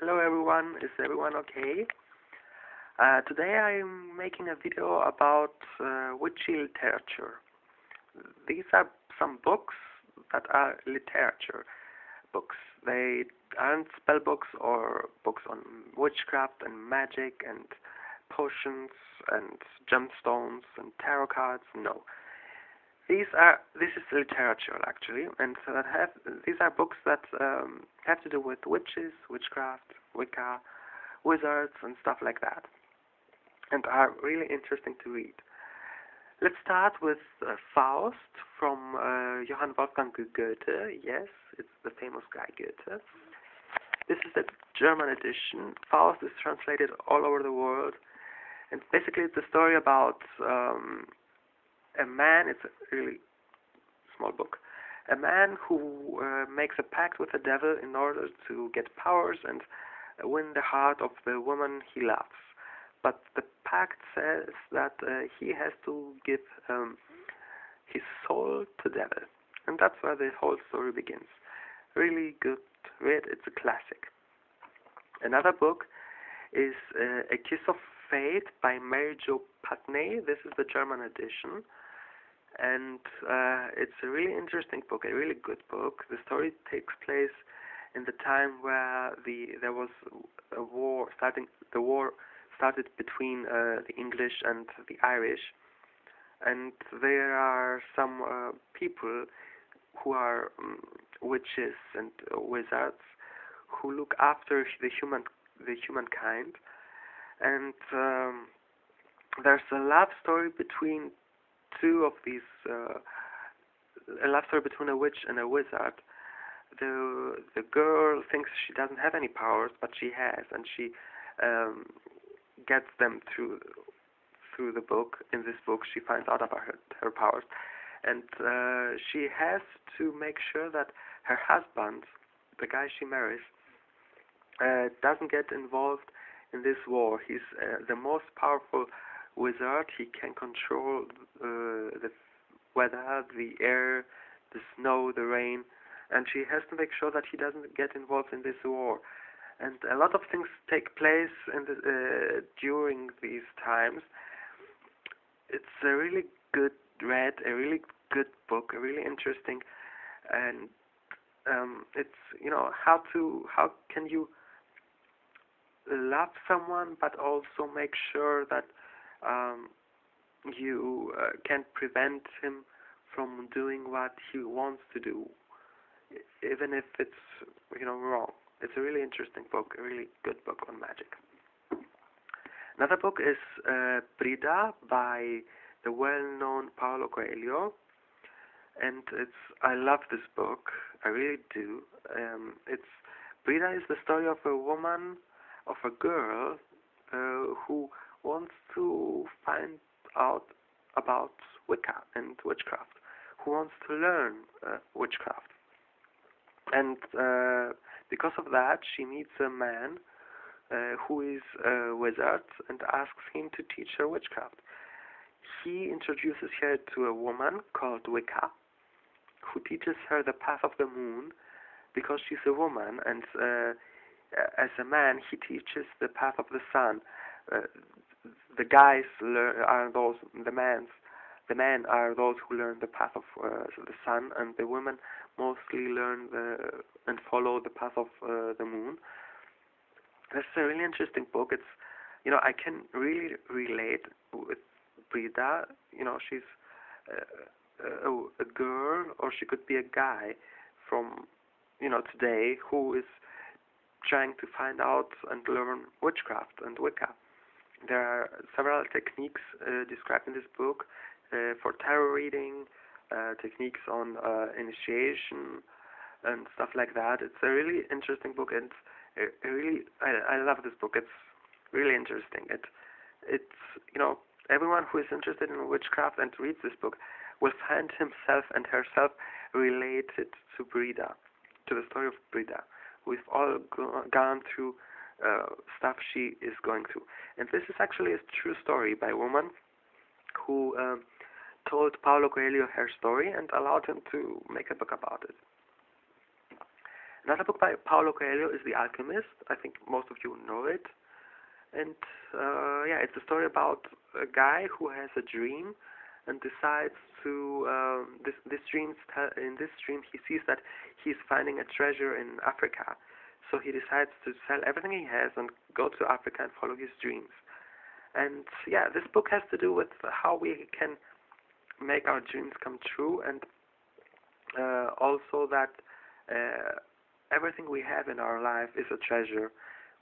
Hello everyone, is everyone okay? Today I'm making a video about witchy literature. These are some books that are literature books. They aren't spell books or books on witchcraft and magic and potions and gemstones and tarot cards. No. This is literature actually, and so these are books that have to do with witches, witchcraft, Wicca, wizards, and stuff like that, and are really interesting to read. Let's start with Faust from Johann Wolfgang Goethe. Yes, it's the famous guy Goethe. This is the German edition. Faust is translated all over the world, and basically it's a story about a man. It's a really small book. A man who makes a pact with the devil in order to get powers and win the heart of the woman he loves. But the pact says that he has to give his soul to the devil. And that's where the whole story begins. Really good read. It's a classic. Another book is A Kiss of Fate by Mary Jo Putney. This is the German edition. And it's a really interesting book, a really good book. The story takes place in the time where there was a war starting. The war started between the English and the Irish, and there are some people who are witches and wizards who look after the humankind, and there's a love story between two of these, a love story between a witch and a wizard. The girl thinks she doesn't have any powers, but she has, and she gets them through the book. In this book, she finds out about her powers, and she has to make sure that her husband, the guy she marries, doesn't get involved in this war. He's the most powerful wizard. He can control the weather, the air, the snow, the rain, and she has to make sure that he doesn't get involved in this war. And a lot of things take place during these times. It's a really good read, a really good book, a really interesting, and it's how can you love someone but also make sure that you can prevent him from doing what he wants to do, even if it's wrong. It's a really interesting book, a really good book on magic. Another book is Brida by the well-known Paulo Coelho, and I love this book. I really do. Brida is the story of a woman, of a girl who wants to find out about Wicca and witchcraft, who wants to learn witchcraft. And because of that, she meets a man who is a wizard and asks him to teach her witchcraft. He introduces her to a woman called Wicca, who teaches her the path of the moon because she's a woman, and as a man, he teaches the path of the sun. The guys are those, the men are those who learn the path of the sun, and the women mostly learn and follow the path of the moon. This is a really interesting book. It's, I can really relate with Brida. She's a girl, or she could be a guy from, today, who is trying to find out and learn witchcraft and Wicca. There are several techniques described in this book for tarot reading, techniques on initiation and stuff like that. It's a really interesting book, and I love this book. It's really interesting. It's everyone who is interested in witchcraft and reads this book will find himself and herself related to Brida, to the story of Brida. We've all gone through stuff she is going through. And this is actually a true story by a woman who told Paulo Coelho her story and allowed him to make a book about it. Another book by Paulo Coelho is The Alchemist. I think most of you know it. And yeah, it's a story about a guy who has a dream and decides to in this dream he sees that he's finding a treasure in Africa. So he decides to sell everything he has and go to Africa and follow his dreams. And yeah, this book has to do with how we can make our dreams come true, and also that everything we have in our life is a treasure.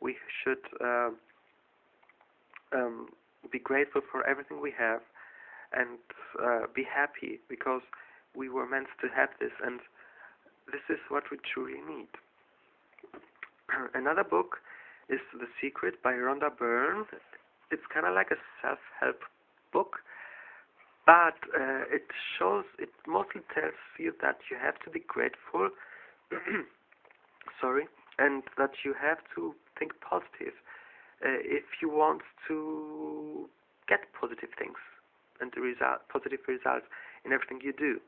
We should be grateful for everything we have, and be happy because we were meant to have this, and this is what we truly need. Another book is The Secret by Rhonda Byrne. It's kind of like a self-help book, but it mostly tells you that you have to be grateful, sorry, and that you have to think positive if you want to get positive things and positive results in everything you do.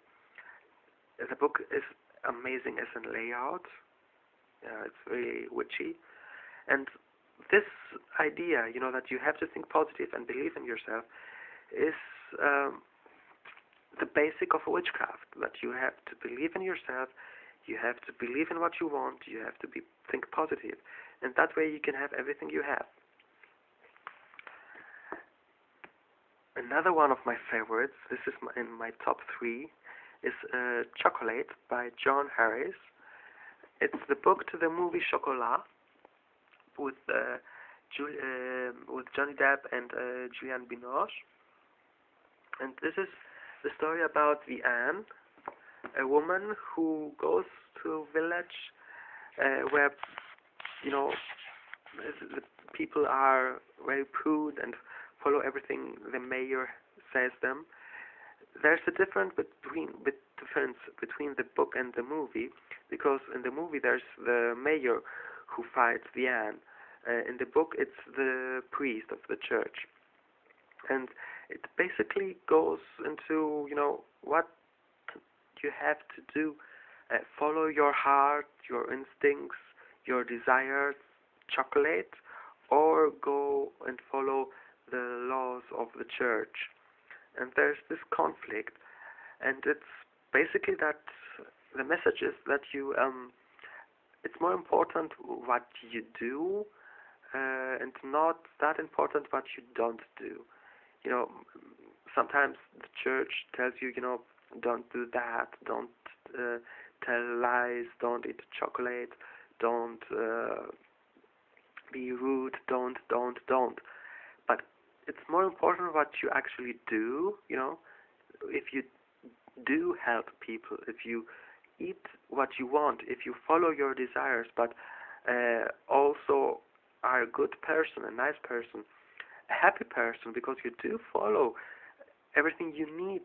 The book is amazing as a layout. It's very witchy, and this idea, that you have to think positive and believe in yourself, is the basic of witchcraft. That you have to believe in yourself, you have to believe in what you want, you have to think positive, and that way you can have everything you have. Another one of my favorites, this is in my top 3, is Chocolate by John Harris. It's the book to the movie Chocolat with Johnny Depp and Julianne Binoche. And this is the story about Vianne, a woman who goes to a village where, the people are very prude and follow everything the mayor says them. There's a difference between the book and the movie, because in the movie there's the mayor who fights Vianne. In the book it's the priest of the church. And it basically goes into, what you have to do. Follow your heart, your instincts, your desires, chocolate, or go and follow the laws of the church. And there's this conflict, and it's basically that the message is that you it's more important what you do, and not that important what you don't do. Sometimes the church tells you, don't do that, don't tell lies, don't eat chocolate, don't be rude, don't. But it's more important what you actually do. If you do help people, if you eat what you want, if you follow your desires, but also are a good person, a nice person, a happy person, because you do follow everything you need,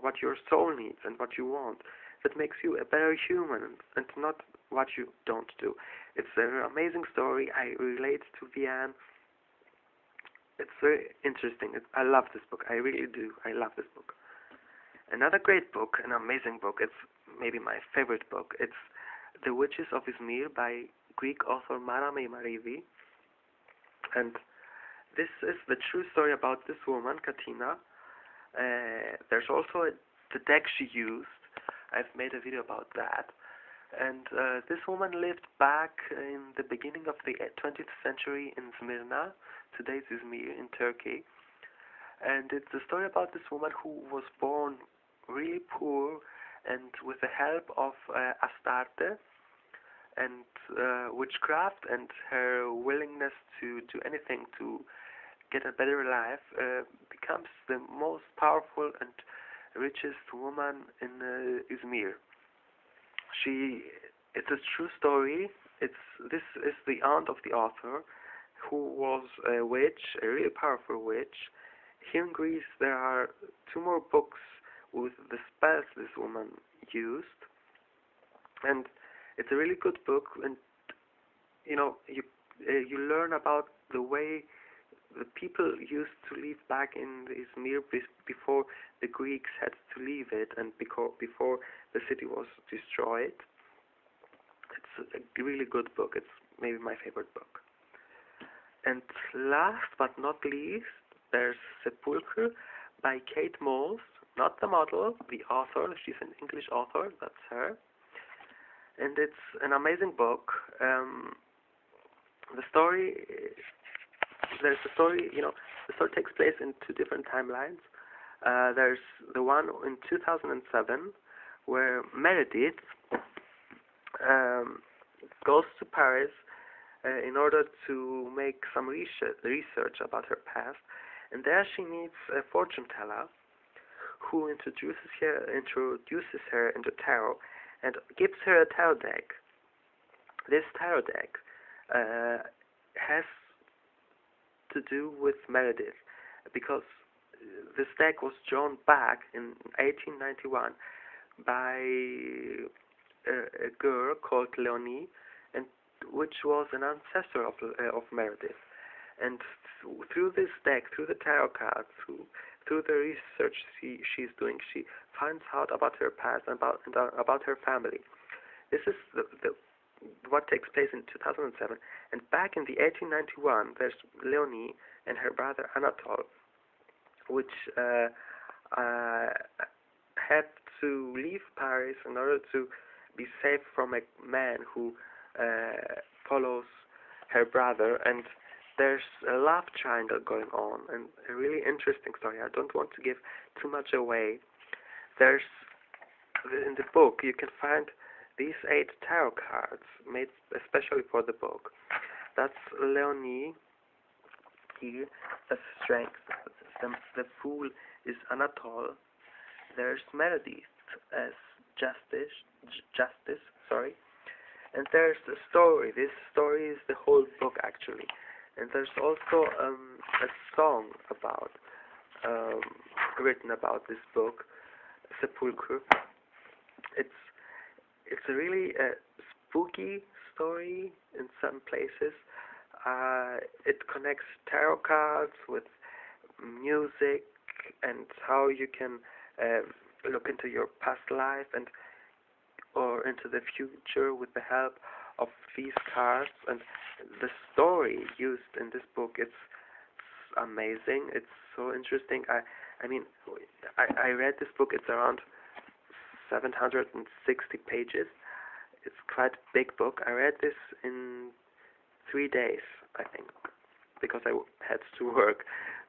what your soul needs and what you want. That makes you a better human, and not what you don't do. It's an amazing story. I relate to Vianne. It's very interesting. I love this book. I really do. I love this book. Another great book, an amazing book, it's maybe my favorite book. It's The Witches of Izmir by Greek author Mara Meimarivi. And this is the true story about this woman, Katina. There's also the deck she used. I've made a video about that. And this woman lived back in the beginning of the 20th century in Smyrna, today's Izmir in Turkey. And it's a story about this woman who was born really poor, and with the help of Astarte and witchcraft and her willingness to do anything to get a better life, becomes the most powerful and richest woman in Izmir. It's a true story. This is the aunt of the author, who was a witch, a really powerful witch. Here in Greece there are 2 more books with the spells this woman used, and it's a really good book. And you learn about the way the people used to live back in Izmir before the Greeks had to leave it, and before the city was destroyed. It's a really good book. It's maybe my favorite book. And last but not least, there's Seppuku by Kate Moles, not the model, the author. She's an English author, that's her. And it's an amazing book. The story takes place in two different timelines. There's the one in 2007 where Meredith goes to Paris in order to make some research about her past, and there she meets a fortune teller who introduces her into tarot and gives her a tarot deck. This tarot deck has to do with Meredith, because this deck was drawn back in 1891 by a girl called Leonie, and which was an ancestor of Meredith. And through this deck, through the tarot cards, through the research she's doing, she finds out about her past and about her family. This is what takes place in 2007. And back in the 1891, there's Leonie and her brother Anatole, which had to leave Paris in order to be safe from a man who follows her brother, and there's a love triangle going on, and a really interesting story. I don't want to give too much away. There's, in the book, you can find these 8 tarot cards made especially for the book. That's Leonie here, as strength. The Fool is Anatole. There's Meredith as justice, and there's the story. This story is the whole book, actually. And there's also a song written about this book, Seppuku. It's a really spooky story in some places. It connects tarot cards with music and how you can look into your past life or into the future with the help of these cards. And the story used in this book, it's amazing. It's so interesting. I mean, I read this book. It's around 760 pages. It's quite a big book. I read this in 3 days, I think, because I had to work.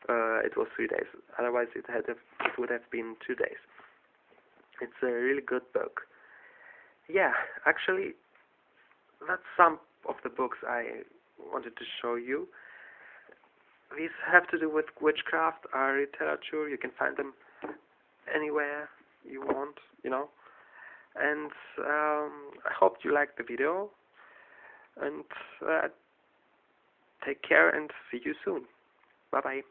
It was 3 days. Otherwise, it would have been 2 days. It's a really good book. Yeah, actually, that's some of the books I wanted to show you. These have to do with witchcraft, literature. You can find them anywhere you want, And I hope you liked the video. And take care and see you soon. Bye-bye.